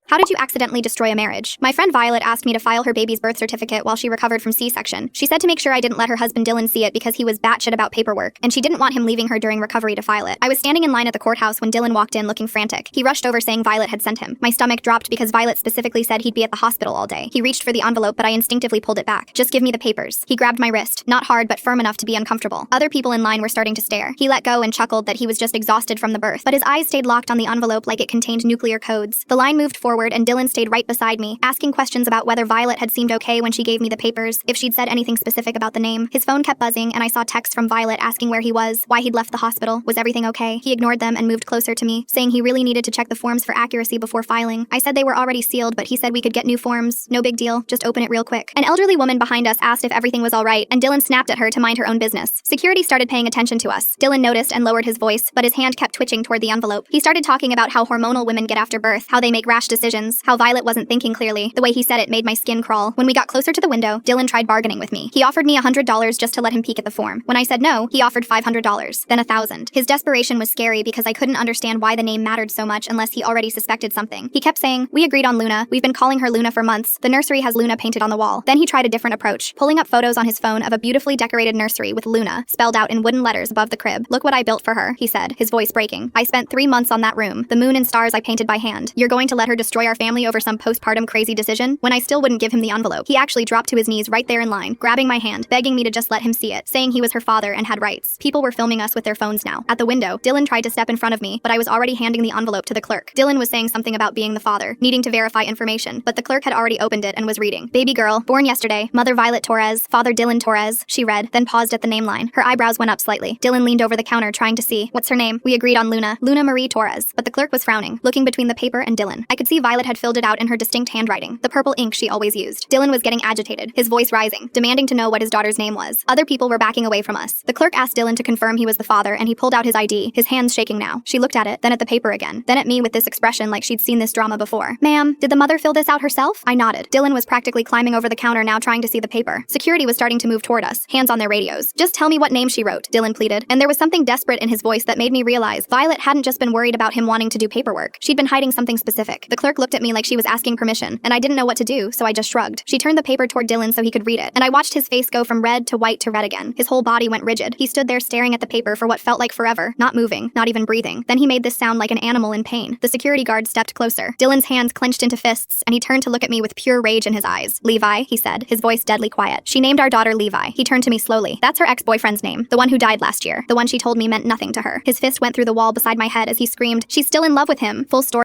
How did you accidentally destroy a marriage? My friend Violet asked me to file her baby's birth certificate while she recovered from C-section. She said to make sure I didn't let her husband Dylan see it because he was batshit about paperwork, and she didn't want him leaving her during recovery to file it. I was standing in line at the courthouse when Dylan walked in looking frantic. He rushed over saying Violet had sent him. My stomach dropped because Violet specifically said he'd be at the hospital all day. He reached for the envelope, but I instinctively pulled it back. Just give me the papers. He grabbed my wrist, not hard but firm enough to be uncomfortable. Other people in line were starting to stare. He let go and chuckled that he was just exhausted from the birth, but his eyes stayed locked on the envelope like it contained nuclear codes. The line moved forward and Dylan stayed right beside me, asking questions about whether Violet had seemed okay when she gave me the papers, if she'd said anything specific about the name. His phone kept buzzing and I saw texts from Violet asking where he was, why he'd left the hospital, was everything okay. He ignored them and moved closer to me, saying he really needed to check the forms for accuracy before filing. I said they were already sealed, but he said we could get new forms. No big deal, just open it real quick. An elderly woman behind us asked if everything was all right, and Dylan snapped at her to mind her own business. Security started paying attention to us. Dylan noticed and lowered his voice, but his hand kept twitching toward the envelope. He started talking about how hormonal women get after birth, how they make rash decisions, how Violet wasn't thinking clearly. The way he said it made my skin crawl. When we got closer to the window, Dylan tried bargaining with me. He offered me $100 just to let him peek at the form. When I said no, he offered $500, then $1,000. His desperation was scary because I couldn't understand why the name mattered so much unless he already suspected something. He kept saying, "We agreed on Luna. We've been calling her Luna for months. The nursery has Luna painted on the wall." Then he tried a different approach, pulling up photos on his phone of a beautifully decorated nursery with Luna spelled out in wooden letters above the crib. "Look what I built for her," he said, his voice breaking. "I spent 3 months on that room. The moon and stars I painted by hand. You're going to let her destroy our family over some postpartum crazy decision?" When I still wouldn't give him the envelope, he actually dropped to his knees right there in line, grabbing my hand, begging me to just let him see it, saying he was her father and had rights. People were filming us with their phones now. At the window, Dylan tried to step in front of me, but I was already handing the envelope to the clerk. Dylan was saying something about being the father, needing to verify information, but the clerk had already opened it and was reading. "Baby girl, born yesterday, mother Violet Torres, father Dylan Torres," she read, then paused at the name line. Her eyebrows went up slightly. Dylan leaned over the counter trying to see. "What's her name?" "We agreed on Luna. Luna Marie Torres." But the clerk was frowning, looking between the paper and Dylan. I could see Violet had filled it out in her distinct handwriting, the purple ink she always used. Dylan was getting agitated, his voice rising, demanding to know what his daughter's name was. Other people were backing away from us. The clerk asked Dylan to confirm he was the father, and he pulled out his ID, his hands shaking now. She looked at it, then at the paper again, then at me with this expression like she'd seen this drama before. "Ma'am, did the mother fill this out herself?" I nodded. Dylan was practically climbing over the counter now trying to see the paper. Security was starting to move toward us, hands on their radios. "Just tell me what name she wrote," Dylan pleaded, and there was something desperate in his voice that made me realize Violet hadn't just been worried about him wanting to do paperwork. She'd been hiding something specific. The clerk looked at me like she was asking permission, and I didn't know what to do, so I just shrugged. She turned the paper toward Dylan so he could read it, and I watched his face go from red to white to red again. His whole body went rigid. He stood there staring at the paper for what felt like forever, not moving, not even breathing. Then he made this sound like an animal in pain. The security guard stepped closer. Dylan's hands clenched into fists, and he turned to look at me with pure rage in his eyes. "Levi," he said, his voice deadly quiet. "She named our daughter Levi." He turned to me slowly. "That's her ex-boyfriend's name, the one who died last year. The one she told me meant nothing to her." His fist went through the wall beside my head as he screamed, "She's still in love with him." Full story.